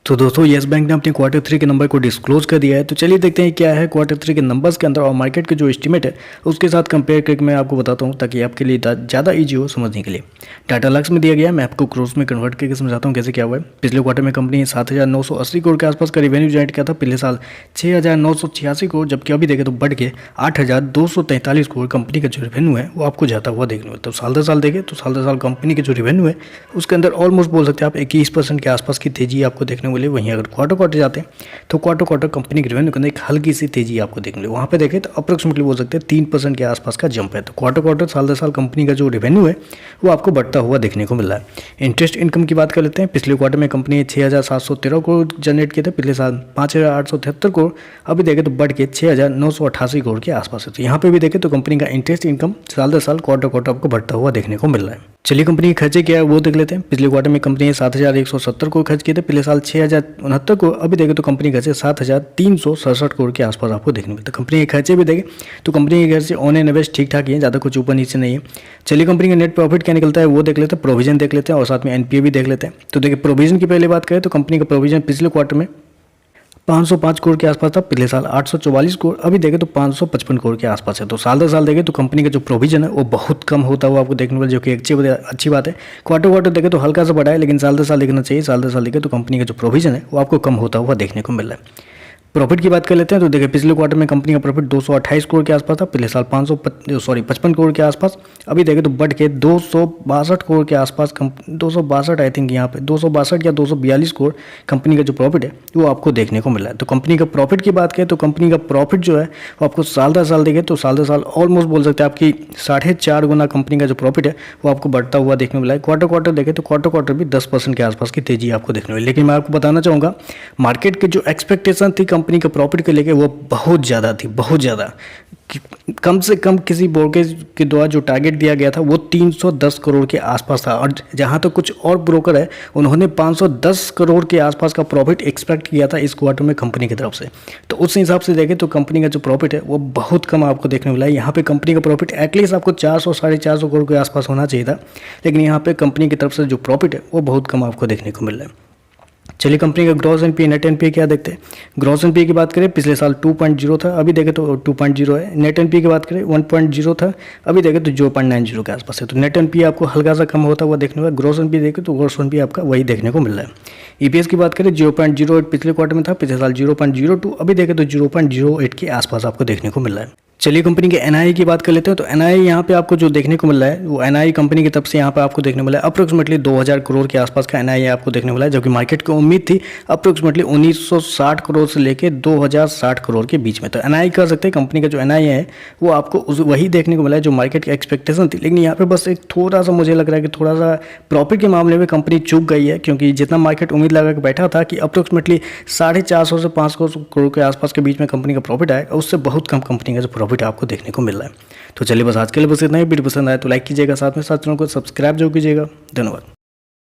तो दोस्तों yes bank ने अपने क्वार्टर 3 के नंबर को डिस्क्लोज कर दिया है। तो चलिए देखते हैं क्या है क्वार्टर 3 के नंबर्स के अंदर और मार्केट के जो एस्टीमेट है उसके साथ कंपेयर करके मैं आपको बताता हूं ताकि आपके लिए ज़्यादा इजी हो समझने के लिए। डाटा लक्स में दिया गया है, मैं आपको क्रोस में कन्वर्ट करके समझाता हूँ कैसे क्या हुआ है। पिछले क्वार्टर में कंपनी 7,980 करोड़ के आसपास का रिवेन्यू जनरेट किया था, पिछले साल 6,986 करोड़, जबकि अभी देखें तो बढ़ के 8,243 करोड़ कंपनी का जो रेवेन्यू है वो आपको जाता हुआ देखने को। तो साल दर साल देखें तो साल दर साल कंपनी के जो रेवेन्यू है उसके अंदर ऑलमोस्ट बोल सकते हैं आप 21% के आसपास की तेजी आपको देखने को मिली। वहीं अगर क्वार्टर जाते हैं तो क्वार्टर कंपनी के रेवेन्यू के अंदर एक हल्की सी तेजी आपको देखने को। वहाँ पे देखें तो अप्रोक्सीमेटली बोल सकते हैं 3% के आसपास का जंप है। तो क्वार्टर साल दर साल कंपनी का जो रेवेन्यू है वो आपको बढ़ता हुआ देखने को मिल रहा है। इंटरेस्ट इनकम की बात कर लेते हैं। पिछले क्वार्टर में कंपनी 6,713 करोड़ जनरेट किए थे, पिछले साल 5,873 करोड़, अभी देखें तो बढ़ के 6,988 करोड़ के आसपास है। तो यहाँ पे भी देखें तो कंपनी का इंटरेस्ट इनकम साल दर साल क्वार्टर आपको बढ़ता हुआ देखने को मिल रहा है। चलिए कंपनी के खर्चे क्या है वो देख लेते हैं। पिछले क्वार्टर में कंपनी ने 7,170 करोड़ खर्च किए थे, पिछले साल 6,069 करोड़, अभी देखें तो कंपनी के खर्चे 7,367 करोड़ के आसपास आपको देखने मिलता है। कंपनी के खर्चे भी देखें तो कंपनी के खर्चे ऑन एन एवरेज ठीक ठाक ही है, ज़्यादा कुछ ऊपर नीचे नहीं है। चलिए कंपनी का नेट प्रॉफिट क्या निकलता है वो देख लेते हैं, प्रोविजन देख लेते हैं और साथ में एनपीए भी देख लेते हैं। तो देखिए प्रोविजन की पहले बात करें तो कंपनी का प्रोविजन पिछले क्वार्टर में 505 करोड़ के आसपास था, पिछले साल 844 करोड़, अभी देखें तो 555 करोड़ के आसपास है। तो साल दर साल देखें तो कंपनी का जो प्रोविजन है वो बहुत कम होता हुआ आपको देखने को मिला, जो कि अच्छी बात है। क्वार्टर देखें तो हल्का सा बढ़ा है, लेकिन साल दर साल देखना चाहिए। साल दर साल देखें तो कंपनी का जो प्रोविजन है वो आपको कम होता हुआ देखने को मिल रहा है। प्रॉफिट की बात कर लेते हैं तो देखिए पिछले क्वार्टर में कंपनी का प्रॉफिट 228 करोड़ के आसपास था, पिछले साल 55 करोड़ के आसपास, अभी देखें तो बढ़ के 262 करोड़ के आसपास 262 आई थिंक यहाँ पे 262 या 242 करोड़ कंपनी का जो प्रॉफिट है वो आपको देखने को मिला है। तो कंपनी का प्रॉफिट की बात करें तो कंपनी का प्रॉफिट जो है वो आपको साल दर साल देखें तो साल दर साल ऑलमोस्ट बोल सकते हैं आपकी 4.5 गुना कंपनी का जो प्रॉफिट है वो आपको बढ़ता हुआ देखने को मिला है। क्वार्टर देखें तो क्वार्टर भी 10% के आसपास की तेजी आपको देखने को मिली। लेकिन मैं आपको बताना चाहूँगा मार्केट की जो एक्सपेक्टेशन थी कंपनी का प्रॉफिट को लेके वो बहुत ज़्यादा थी, बहुत ज़्यादा। कम से कम किसी ब्रोकर के द्वारा जो टारगेट दिया गया था वो 310 करोड़ के आसपास था, और जहां तक कुछ और ब्रोकर है उन्होंने 510 करोड़ के आसपास का प्रॉफिट एक्सपेक्ट किया था इस क्वार्टर में कंपनी की तरफ से। तो उस हिसाब से देखें तो कंपनी का जो प्रॉफिट है वो बहुत कम आपको देखने मिला है। यहाँ पे कंपनी का प्रॉफिट एटलीस्ट आपको 400 450 करोड़ के आसपास होना चाहिए था, लेकिन यहाँ पे कंपनी की तरफ से जो प्रॉफिट है वो बहुत कम आपको देखने को मिल रहा है। चलिए कंपनी का ग्रॉस एनपीए नेट एनपीए क्या देखते हैं। ग्रॉस एनपीए की बात करें पिछले साल 2.0 था, अभी देखें तो 2.0 है। नेट एनपीए की बात करें 1.0 था, अभी देखें तो 0.90 के आसपास है। तो नेट एनपीए आपको हल्का सा कम होता हुआ देखने को, ग्रॉस एनपीए देखें तो ग्रॉस एनपीए आपका वही देखने को मिल रहा है। ईपीएस की बात करें 0.08 पिछले क्वार्टर में था, पिछले साल 0.02, अभी देखें तो 0.08 के आसपास आपको देखने को मिल रहा है। चलिए कंपनी के एनआई की बात कर लेते हैं। तो एनआई यहाँ पे आपको जो देखने को मिल रहा है वो एनआई कंपनी की तरफ से यहाँ पे आपको देखने को मिला है अप्रोक्सीमेटली 2000 करोड़ के आसपास का एनआई आपको देखने को मिला है, जबकि मार्केट को उम्मीद थी अप्रोक्सीमेटली 1960 करोड़ से लेकर 2060 करोड़ के बीच में। तो एनआई कह सकते हैं कंपनी का जो एनआई है वो आपको वही देखने को मिला है जो मार्केट की एक्सपेक्टेशन थी। लेकिन यहाँ पे बस एक थोड़ा सा मुझे लग रहा है कि थोड़ा सा प्रॉफिट के मामले में कंपनी चूक गई है, क्योंकि जितना मार्केट उम्मीद लगा के बैठा था कि अप्रोक्सीमेटली 450 से 500 करोड़ के आसपास के बीच में कंपनी का प्रॉफिट आएगा, उससे बहुत कम कंपनी का जो प्रॉफिट आपको देखने को मिल रहा है। तो चलिए बस आज के लिए बस इतना ही। वीडियो पसंद आए तो लाइक कीजिएगा, साथ में साथ चैनल को सब्सक्राइब जरूर कीजिएगा। धन्यवाद।